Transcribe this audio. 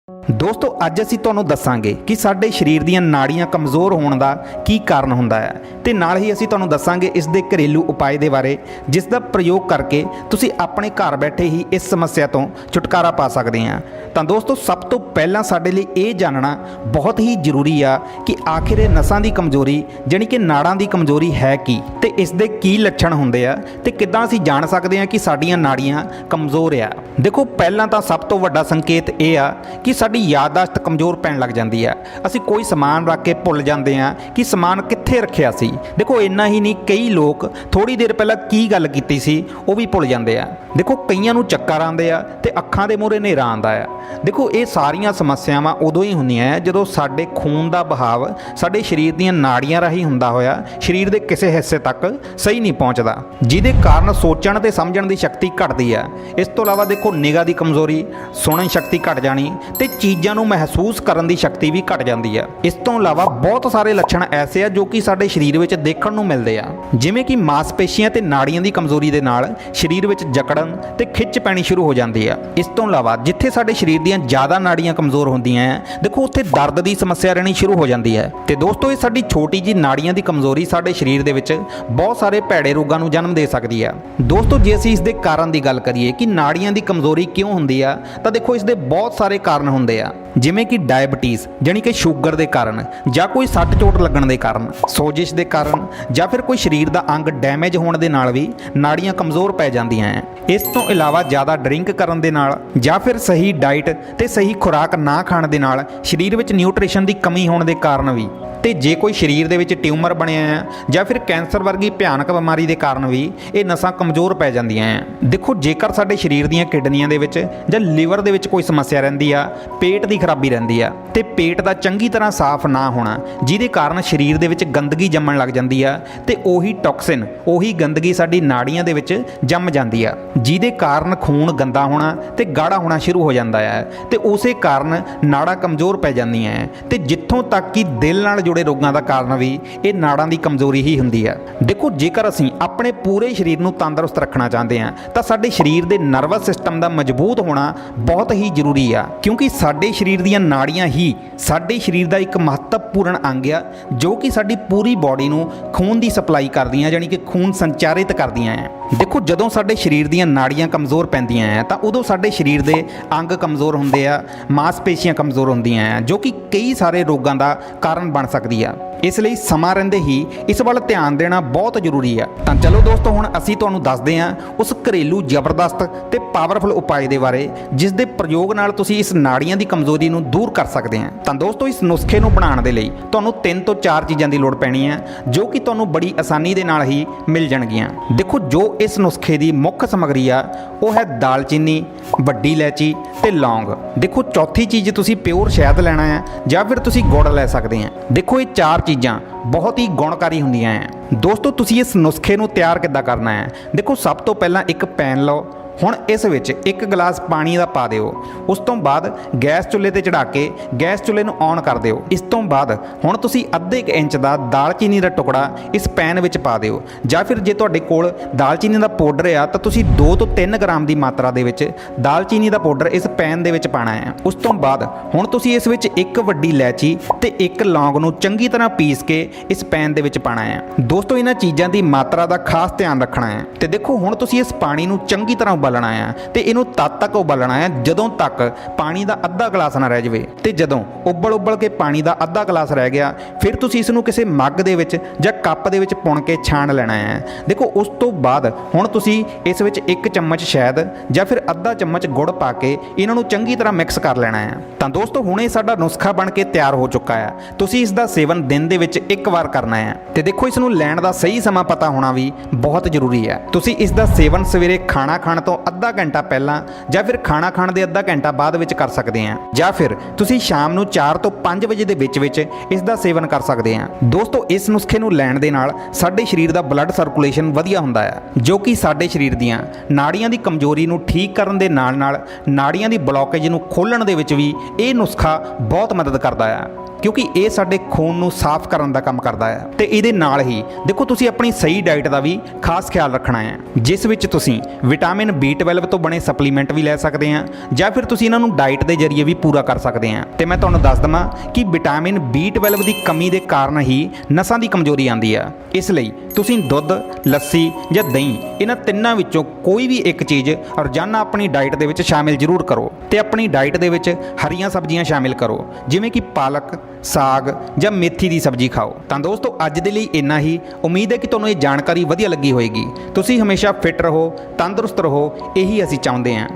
दोस्तों अज असीं तुहानूं दस्सांगे कि साडे शरीर दीयां नाड़ियां कमज़ोर होण दा की कारण हुंदा है ते नाल ही असीं तुहानूं दस्सांगे इस दे घरेलू उपाय दे बारे जिस दा प्रयोग करके तुसीं अपने घर बैठे ही इस समस्या तो छुटकारा पा सकदे आ। ਤਾਂ ਦੋਸਤੋ ਸਭ ਤੋਂ ਪਹਿਲਾਂ ਸਾਡੇ ਲਈ ਇਹ ਜਾਣਨਾ ਬਹੁਤ ਹੀ ਜ਼ਰੂਰੀ ਆ ਕਿ ਆਖਿਰ ਇਹ ਨਸਾਂ ਦੀ ਕਮਜ਼ੋਰੀ ਜਾਨੀ ਕਿ ਨਾੜਾਂ ਦੀ ਕਮਜ਼ੋਰੀ ਹੈ ਕੀ ਤੇ ਇਸ ਦੇ ਕੀ ਲੱਛਣ ਹੁੰਦੇ ਆ ਤੇ ਕਿੱਦਾਂ ਅਸੀਂ ਜਾਣ ਸਕਦੇ ਆ ਕਿ ਸਾਡੀਆਂ ਨਾੜੀਆਂ ਕਮਜ਼ੋਰ ਆ। ਦੇਖੋ ਪਹਿਲਾਂ ਤਾਂ ਸਭ ਤੋਂ ਵੱਡਾ ਸੰਕੇਤ ਇਹ ਆ ਕਿ ਸਾਡੀ ਯਾਦਦਾਸ਼ਤ ਕਮਜ਼ੋਰ ਪੈਣ ਲੱਗ ਜਾਂਦੀ ਆ। ਅਸੀਂ ਕੋਈ ਸਮਾਨ ਰੱਖ ਕੇ ਭੁੱਲ ਜਾਂਦੇ ਆ ਕਿ ਸਮਾਨ ਕਿੱਥੇ ਰੱਖਿਆ ਸੀ। ਦੇਖੋ ਇੰਨਾ ਹੀ ਨਹੀਂ, ਕਈ ਲੋਕ ਥੋੜੀ ਦੇਰ ਪਹਿਲਾਂ ਕੀ ਗੱਲ ਕੀਤੀ ਸੀ ਉਹ ਵੀ ਭੁੱਲ ਜਾਂਦੇ ਆ। ਦੇਖੋ ਕਈਆਂ ਨੂੰ ਚੱਕਰ ਆਉਂਦੇ ਆ ਤੇ ਅੱਖਾਂ ਦੇ ਮੂਹਰੇ ਹਨੇਰਾ ਆਉਂਦਾ ਆ। ਦੇਖੋ ਇਹ ਸਾਰੀਆਂ ਸਮੱਸਿਆਵਾਂ ਉਦੋਂ ਹੀ ਹੁੰਦੀਆਂ ਜਦੋਂ ਸਾਡੇ ਖੂਨ ਦਾ ਬਹਾਵ ਸਾਡੇ ਸਰੀਰ ਦੀਆਂ ਨਾੜੀਆਂ ਰਾਹੀਂ ਹੁੰਦਾ ਹੋਇਆ ਸਰੀਰ ਦੇ ਕਿਸੇ ਹਿੱਸੇ ਤੱਕ ਸਹੀ ਨਹੀਂ ਪਹੁੰਚਦਾ, ਜਿਹਦੇ ਕਾਰਨ ਸੋਚਣ ਤੇ ਸਮਝਣ ਦੀ ਸ਼ਕਤੀ ਘਟਦੀ ਆ। ਇਸ ਤੋਂ ਇਲਾਵਾ ਦੇਖੋ ਨਿਗਾਹ ਦੀ ਕਮਜ਼ੋਰੀ, ਸੁਣਨ ਸ਼ਕਤੀ ਘਟ ਜਾਣੀ ਤੇ ਚੀਜ਼ਾਂ ਨੂੰ ਮਹਿਸੂਸ ਕਰਨ ਦੀ ਸ਼ਕਤੀ ਵੀ ਘਟ ਜਾਂਦੀ ਆ। ਇਸ ਤੋਂ ਇਲਾਵਾ ਬਹੁਤ ਸਾਰੇ ਲੱਛਣ ਐਸੇ ਆ ਜੋ ਕਿ ਸਾਡੇ ਸਰੀਰ ਵਿੱਚ ਦੇਖਣ ਨੂੰ ਮਿਲਦੇ ਆ, ਜਿਵੇਂ ਕਿ ਮਾਸਪੇਸ਼ੀਆਂ ਤੇ ਨਾੜੀਆਂ ਦੀ ਕਮਜ਼ੋਰੀ ਦੇ ਨਾਲ ਸਰੀਰ ਵਿੱਚ ਜਕੜਨ ਤੇ ਖਿੱਚ ਪੈਣੀ ਸ਼ੁਰੂ ਹੋ ਜਾਂਦੀ ਆ। ਇਸ ਤੋਂ ਇਲਾਵਾ ਜਿੱਥੇ ਸਾਡੇ ਸਰੀਰ ਦੀਆਂ ਜ਼ਿਆਦਾ ਨਾੜੀਆਂ ਕਮਜ਼ੋਰ ਹੁੰਦੀਆਂ ਹੈ, ਦੇਖੋ ਉੱਥੇ ਦਰਦ ਦੀ ਸਮੱਸਿਆ ਰਹਿਣੀ ਸ਼ੁਰੂ ਹੋ ਜਾਂਦੀ ਹੈ। ਤੇ ਦੋਸਤੋ ਇਹ ਸਾਡੀ ਛੋਟੀ ਜੀ ਨਾੜੀਆਂ ਦੀ ਕਮਜ਼ੋਰੀ ਸਾਡੇ ਸਰੀਰ ਦੇ ਵਿੱਚ ਬਹੁਤ ਸਾਰੇ ਭੈੜੇ ਰੋਗਾਂ ਨੂੰ ਜਨਮ ਦੇ ਸਕਦੀ ਹੈ। ਦੋਸਤੋ ਜੇ ਅਸੀਂ ਇਸ ਦੇ ਕਾਰਨ ਦੀ ਗੱਲ ਕਰੀਏ ਕਿ ਨਾੜੀਆਂ ਦੀ ਕਮਜ਼ੋਰੀ ਕਿਉਂ ਹੁੰਦੀ ਆ, ਤਾਂ ਦੇਖੋ ਇਸ ਦੇ ਬਹੁਤ ਸਾਰੇ ਕਾਰਨ ਹੁੰਦੇ ਆ, ਜਿਵੇਂ ਕਿ ਡਾਇਬਟੀਜ਼ ਜਾਨੀ ਕਿ ਸ਼ੂਗਰ ਦੇ ਕਾਰਨ, ਜਾਂ ਕੋਈ ਸੱਟ ਚੋਟ ਲੱਗਣ ਦੇ ਕਾਰਨ, ਸੋਜਿਸ਼ ਦੇ ਕਾਰਨ, ਜਾਂ ਫਿਰ ਕੋਈ ਸਰੀਰ ਦਾ ਅੰਗ ਡੈਮੇਜ ਹੋਣ ਦੇ ਨਾਲ ਵੀ ਨਾੜੀਆਂ ਕਮਜ਼ੋਰ ਪੈ ਜਾਂਦੀਆਂ ਹੈ। ਇਸ ਤੋਂ ਇਲਾਵਾ ਜ਼ਿਆਦਾ ਡਰਿੰਕ ਕਰਨ ਦੇ ਨਾਲ, ਜਾਂ ਫਿਰ ਸਹੀ ਡਾਈਟ ਤੇ ਸਹੀ ਖੁਰਾਕ ਨਾ ਖਾਣ ਦੇ ਨਾਲ ਸਰੀਰ ਵਿੱਚ ਨਿਊਟ੍ਰੀਸ਼ਨ ਦੀ ਕਮੀ ਹੋਣ ਦੇ ਕਾਰਨ ਵੀ, ਤੇ ਜੇ ਕੋਈ ਸਰੀਰ ਦੇ ਵਿੱਚ ਟਿਊਮਰ ਬਣਿਆ ਹੈ ਜਾਂ ਫਿਰ ਕੈਂਸਰ ਵਰਗੀ ਭਿਆਨਕ ਬਿਮਾਰੀ ਦੇ ਕਾਰਨ ਵੀ ਇਹ ਨਸਾਂ ਕਮਜ਼ੋਰ ਪੈ ਜਾਂਦੀਆਂ ਹੈ। ਦੇਖੋ ਜੇਕਰ ਸਾਡੇ ਸਰੀਰ ਦੀਆਂ ਕਿਡਨੀਆਂ ਦੇ ਵਿੱਚ ਜਾਂ ਲੀਵਰ ਦੇ ਵਿੱਚ ਕੋਈ ਸਮੱਸਿਆ ਰਹਿੰਦੀ ਆ, ਪੇਟ ਦੀ ਖਰਾਬੀ ਰਹਿੰਦੀ ਆ ਤੇ ਪੇਟ ਦਾ ਚੰਗੀ ਤਰ੍ਹਾਂ ਸਾਫ਼ ਨਾ ਹੋਣਾ, ਜਿਹਦੇ ਕਾਰਨ ਸਰੀਰ ਦੇ ਵਿੱਚ ਗੰਦਗੀ ਜੰਮਣ ਲੱਗ ਜਾਂਦੀ ਆ ਤੇ ਉਹੀ ਟੌਕਸਿਨ, ਉਹੀ ਗੰਦਗੀ ਸਾਡੀ ਨਾੜੀਆਂ ਦੇ ਵਿੱਚ ਜੰਮ ਜਾਂਦੀ ਆ, ਜਿਹਦੇ ਕਾਰਨ ਖੂਨ ਗੰਦਾ ਹੋਣਾ ਤੇ ਗਾੜਾ ਹੋਣਾ ਸ਼ੁਰੂ ਹੋ ਜਾਂਦਾ ਹੈ ਤੇ ਉਸੇ ਕਾਰਨ ਨਾੜਾਂ ਕਮਜ਼ੋਰ ਪੈ ਜਾਂਦੀਆਂ ਹੈ। ਤੇ ਜਿੱਥੋਂ ਤੱਕ ਕਿ ਦਿਲ ਨਾਲ ਜੁੜੇ ਰੋਗਾਂ ਦਾ ਕਾਰਨ ਵੀ ਇਹ ਨਾੜਾਂ ਦੀ ਕਮਜ਼ੋਰੀ ਹੀ ਹੁੰਦੀ ਹੈ। ਦੇਖੋ ਜੇਕਰ ਅਸੀਂ ਆਪਣੇ ਪੂਰੇ ਸਰੀਰ ਨੂੰ ਤੰਦਰੁਸਤ ਰੱਖਣਾ ਚਾਹੁੰਦੇ ਹਾਂ ਤਾਂ ਸਾਡੇ ਸਰੀਰ ਦੇ ਨਰਵਸ ਸਿਸਟਮ ਦਾ ਮਜ਼ਬੂਤ ਹੋਣਾ ਬਹੁਤ ਹੀ ਜ਼ਰੂਰੀ ਆ, ਕਿਉਂਕਿ ਸਾਡੇ ਸਰੀਰ ਦੀਆਂ ਨਾੜੀਆਂ ਹੀ ਸਾਡੇ ਸਰੀਰ ਦਾ ਇੱਕ ਮਹੱਤਵਪੂਰਨ ਅੰਗ ਆ ਜੋ ਕਿ ਸਾਡੀ ਪੂਰੀ ਬਾਡੀ ਨੂੰ ਖੂਨ ਦੀ ਸਪਲਾਈ ਕਰਦੀਆਂ, ਯਾਨੀ ਕਿ ਖੂਨ ਸੰਚਾਰਿਤ ਕਰਦੀਆਂ ਹੈ। ਦੇਖੋ ਜਦੋਂ ਸਾਡੇ ਸਰੀਰ ਦੀਆਂ ਨਾੜੀਆਂ ਕਮਜ਼ੋਰ ਪੈਂਦੀਆਂ ਹੈ ਤਾਂ ਉਦੋਂ ਸਾਡੇ ਸਰੀਰ ਦੇ ਅੰਗ ਕਮਜ਼ੋਰ ਹੁੰਦੇ ਆ, ਮਾਸਪੇਸ਼ੀਆਂ ਕਮਜ਼ੋਰ ਹੁੰਦੀਆਂ ਹੈ, ਜੋ ਕਿ ਕਈ ਸਾਰੇ ਰੋਗਾਂ ਦਾ ਕਾਰਨ ਬਣ ਸਕਦੀ ਆ। ਇਸ ਲਈ ਸਮਾਂ ਰਹਿੰਦੇ ਹੀ ਇਸ ਵੱਲ ਧਿਆਨ ਦੇਣਾ ਬਹੁਤ ਜ਼ਰੂਰੀ ਆ। ਤਾਂ ਚਲੋ ਦੋਸਤੋ ਹੁਣ ਅਸੀਂ ਤੁਹਾਨੂੰ ਦੱਸਦੇ ਹਾਂ ਉਸ ਘਰੇਲੂ ਜ਼ਬਰਦਸਤ ਤੇ ਪਾਵਰਫੁਲ ਉਪਾਅ ਦੇ ਬਾਰੇ ਜਿਸ ਦੇ ਪ੍ਰਯੋਗ ਨਾਲ ਤੁਸੀਂ ਇਸ ਨਾੜੀਆਂ ਦੀ ਕਮਜ਼ੋਰੀ ਨੂੰ ਦੂਰ ਕਰ ਸਕਦੇ ਹਾਂ। ਤਾਂ ਦੋਸਤੋ ਇਸ ਨੁਸਖੇ ਨੂੰ ਬਣਾਉਣ ਦੇ ਲਈ ਤੁਹਾਨੂੰ 3 ਤੋਂ 4 ਚੀਜ਼ਾਂ ਦੀ ਲੋੜ ਪੈਣੀ ਹੈ, ਜੋ ਕਿ ਤੁਹਾਨੂੰ ਬੜੀ ਆਸਾਨੀ ਦੇ ਨਾਲ ਹੀ ਮਿਲ ਜਾਣਗੀਆਂ। ਦੇਖੋ ਜੋ ਇਸ ਨੁਸਖੇ ਦੀ ਮੁੱਖ ਸਮੱਗਰੀ ਆ ਉਹ ਹੈ ਦਾਲਚੀਨੀ, ਵੱਡੀ ਇਲਾਇਚੀ ਤੇ ਲੌਂਗ। ਦੇਖੋ ਚੌਥੀ ਚੀਜ਼ ਤੁਸੀਂ ਪਿਓਰ ਸ਼ਹਿਦ ਲੈਣਾ ਹੈ ਜਾਂ ਫਿਰ ਤੁਸੀਂ ਗੁੜ ਲੈ ਸਕਦੇ ਆ। ਦੇਖੋ ਇਹ 4 ਚੀਜ਼ਾਂ ਬਹੁਤ ਹੀ ਗੁਣਕਾਰੀ ਹੁੰਦੀਆਂ ਹੈ। ਦੋਸਤੋ ਤੁਸੀਂ ਇਸ ਨੁਸਖੇ ਨੂੰ ਤਿਆਰ ਕਿੱਦਾਂ ਕਰਨਾ ਹੈ, ਦੇਖੋ ਸਭ ਤੋਂ ਪਹਿਲਾਂ ਇੱਕ ਪੈਨ ਲਓ। ਹੁਣ ਇਸ ਵਿੱਚ 1 ਗਲਾਸ ਪਾਣੀ ਦਾ ਪਾ ਦਿਓ। ਉਸ ਤੋਂ ਬਾਅਦ ਗੈਸ ਚੁੱਲ੍ਹੇ ਤੇ ਚੜਾ ਕੇ ਗੈਸ ਚੁੱਲ੍ਹੇ ਨੂੰ ਔਨ ਕਰ ਦਿਓ। ਇਸ ਤੋਂ ਬਾਅਦ ਹੁਣ ਤੁਸੀਂ ਅੱਧੇ ਕੁ ਇੰਚ ਦਾ ਦਾਲਚੀਨੀ ਦਾ ਟੁਕੜਾ ਇਸ ਪੈਨ ਵਿੱਚ ਪਾ ਦਿਓ, ਜਾਂ ਫਿਰ ਜੇ ਤੁਹਾਡੇ ਕੋਲ ਦਾਲਚੀਨੀ ਦਾ ਪਾਊਡਰ ਆ ਤਾਂ ਤੁਸੀਂ 2 ਤੋਂ 3 ਗ੍ਰਾਮ ਦੀ ਮਾਤਰਾ ਦੇ ਵਿੱਚ ਦਾਲਚੀਨੀ ਦਾ ਪਾਊਡਰ ਇਸ ਪੈਨ ਦੇ ਵਿੱਚ ਪਾਉਣਾ ਹੈ। ਉਸ ਤੋਂ ਬਾਅਦ ਹੁਣ ਤੁਸੀਂ ਇਸ ਵਿੱਚ 1 ਵੱਡੀ ਇਲਾਇਚੀ ਤੇ 1 ਲੌਂਗ ਨੂੰ ਚੰਗੀ ਤਰ੍ਹਾਂ ਪੀਸ ਕੇ ਇਸ ਪੈਨ ਦੇ ਵਿੱਚ ਪਾਉਣਾ ਹੈ। ਦੋਸਤੋ ਇਹਨਾਂ ਚੀਜ਼ਾਂ ਦੀ ਮਾਤਰਾ ਦਾ ਖਾਸ ਧਿਆਨ ਰੱਖਣਾ ਹੈ। ਤੇ ਦੇਖੋ ਹੁਣ ਤੁਸੀਂ ਇਸ ਪਾਣੀ ਨੂੰ ਚੰਗੀ ਤਰ੍ਹਾਂ ਉਬਾਲਣਾ ਹੈ ਤੇ ਇਹਨੂੰ ਤਦ ਤੱਕ ਉਬਾਲਣਾ ਹੈ ਜਦੋਂ ਤੱਕ ਪਾਣੀ ਦਾ ਅੱਧਾ ਗਲਾਸ ਨਾ ਰਹਿ ਜਾਵੇ। ਤੇ ਜਦੋਂ ਉਬਲ ਕੇ ਪਾਣੀ ਦਾ ਅੱਧਾ ਗਲਾਸ ਰਹਿ ਗਿਆ ਫਿਰ ਤੁਸੀਂ ਇਸ ਨੂੰ ਕਿਸੇ ਮੱਗ ਦੇ ਵਿੱਚ ਜਾਂ ਕੱਪ ਦੇ ਵਿੱਚ ਪੁਣ ਕੇ ਛਾਣ ਲੈਣਾ ਹੈ। ਦੇਖੋ ਉਸ ਤੋਂ ਬਾਅਦ ਹੁਣ ਤੁਸੀਂ ਇਸ ਵਿੱਚ 1 ਚਮਚ ਸ਼ਹਿਦ ਜਾਂ ਫਿਰ ਅੱਧਾ ਚਮਚ ਗੁੜ ਪਾ ਕੇ ਇਹਨਾਂ ਨੂੰ ਚੰਗੀ ਤਰ੍ਹਾਂ ਮਿਕਸ ਕਰ ਲੈਣਾ ਹੈ। ਤਾਂ ਦੋਸਤੋ ਹੁਣ ਇਹ ਸਾਡਾ ਨੁਸਖਾ ਬਣ ਕੇ ਤਿਆਰ ਹੋ ਚੁੱਕਾ ਹੈ। ਤੁਸੀਂ ਇਸ ਦਾ ਸੇਵਨ ਦਿਨ ਦੇ ਵਿੱਚ 1 ਵਾਰ ਕਰਨਾ ਹੈ। ਤੇ ਦੇਖੋ ਇਸ ਨੂੰ ਲੈਣ ਦਾ ਸਹੀ ਸਮਾਂ ਪਤਾ ਹੋਣਾ ਵੀ ਬਹੁਤ ਜ਼ਰੂਰੀ ਹੈ। ਤੁਸੀਂ ਇਸ ਦਾ ਸੇਵਨ ਸਵੇਰੇ ਖਾਣਾ ਖਾਣ ਤੋਂ ਅੱਧਾ ਘੰਟਾ ਪਹਿਲਾਂ ਜਾਂ ਫਿਰ ਖਾਣਾ ਖਾਣ ਦੇ ਅੱਧਾ ਘੰਟਾ ਬਾਅਦ ਵਿੱਚ ਕਰ ਸਕਦੇ ਆ, ਜਾਂ ਫਿਰ ਤੁਸੀਂ ਸ਼ਾਮ ਨੂੰ 4 ਤੋਂ 5 ਵਜੇ ਦੇ ਵਿੱਚ ਇਸ ਦਾ ਸੇਵਨ ਕਰ ਸਕਦੇ ਆ। ਦੋਸਤੋ ਇਸ ਨੁਸਖੇ ਨੂੰ ਲੈਣ ਦੇ ਨਾਲ ਸਾਡੇ ਸਰੀਰ ਦਾ ਬਲੱਡ ਸਰਕੂਲੇਸ਼ਨ ਵਧੀਆ ਹੁੰਦਾ ਹੈ, ਜੋ ਕਿ ਸਾਡੇ ਸਰੀਰ ਦੀਆਂ ਨਾੜੀਆਂ ਦੀ ਕਮਜ਼ੋਰੀ ਨੂੰ ਠੀਕ ਕਰਨ ਦੇ ਨਾਲ ਨਾਲ ਨਾੜੀਆਂ ਦੀ ਬਲੌਕੇਜ ਨੂੰ ਖੋਲ੍ਹਣ ਦੇ ਵਿੱਚ ਵੀ ਇਹ ਨੁਸਖਾ ਬਹੁਤ ਮਦਦ ਕਰਦਾ ਹੈ। ਕਿਉਂਕਿ ਇਹ ਸਾਡੇ ਖੂਨ ਨੂੰ ਸਾਫ਼ ਕਰਨ ਦਾ ਕੰਮ ਕਰਦਾ ਹੈ। ਤੇ ਇਹਦੇ ਨਾਲ ਹੀ ਦੇਖੋ ਤੁਸੀਂ ਆਪਣੀ ਸਹੀ ਡਾਈਟ ਦਾ ਵੀ ਖਾਸ ਖਿਆਲ ਰੱਖਣਾ ਹੈ, ਜਿਸ ਵਿੱਚ ਤੁਸੀਂ ਵਿਟਾਮਿਨ B12 ਤੋਂ ਬਣੇ ਸਪਲੀਮੈਂਟ ਵੀ ਲੈ ਸਕਦੇ ਆ ਜਾਂ ਫਿਰ ਤੁਸੀਂ ਇਹਨਾਂ ਨੂੰ ਡਾਈਟ ਦੇ ਜ਼ਰੀਏ ਵੀ ਪੂਰਾ ਕਰ ਸਕਦੇ ਆ। ਤੇ ਮੈਂ ਤੁਹਾਨੂੰ ਦੱਸ ਦਵਾਂ ਕਿ ਵਿਟਾਮਿਨ B12 ਦੀ ਕਮੀ ਦੇ ਕਾਰਨ ਹੀ ਨਸਾਂ ਦੀ ਕਮਜ਼ੋਰੀ ਆਉਂਦੀ ਆ। ਇਸ ਲਈ ਤੁਸੀਂ ਦੁੱਧ, ਲੱਸੀ ਜਾਂ ਦਹੀਂ ਇਹਨਾਂ ਤਿੰਨਾਂ ਵਿੱਚੋਂ ਕੋਈ ਵੀ ਇੱਕ ਚੀਜ਼ ਰੋਜ਼ਾਨਾ ਆਪਣੀ ਡਾਈਟ ਦੇ ਵਿੱਚ ਸ਼ਾਮਿਲ ਜ਼ਰੂਰ ਕਰੋ ਤੇ ਆਪਣੀ ਡਾਈਟ ਦੇ ਵਿੱਚ ਹਰੀਆਂ ਸਬਜ਼ੀਆਂ ਸ਼ਾਮਿਲ ਕਰੋ, ਜਿਵੇਂ ਕਿ ਪਾਲਕ, ਸਾਗ ਜਾਂ ਮੇਥੀ ਦੀ ਸਬਜ਼ੀ ਖਾਓ। ਤਾਂ ਦੋਸਤੋ ਅੱਜ ਦੇ ਲਈ ਇੰਨਾ ਹੀ। ਉਮੀਦ ਹੈ ਕਿ ਤੁਹਾਨੂੰ ਇਹ ਜਾਣਕਾਰੀ ਵਧੀਆ ਲੱਗੀ ਹੋਵੇਗੀ। ਤੁਸੀਂ ਹਮੇਸ਼ਾ ਫਿੱਟ ਰਹੋ, ਤੰਦਰੁਸਤ ਰਹੋ, ਇਹੀ ਅਸੀਂ ਚਾਹੁੰਦੇ ਹਾਂ।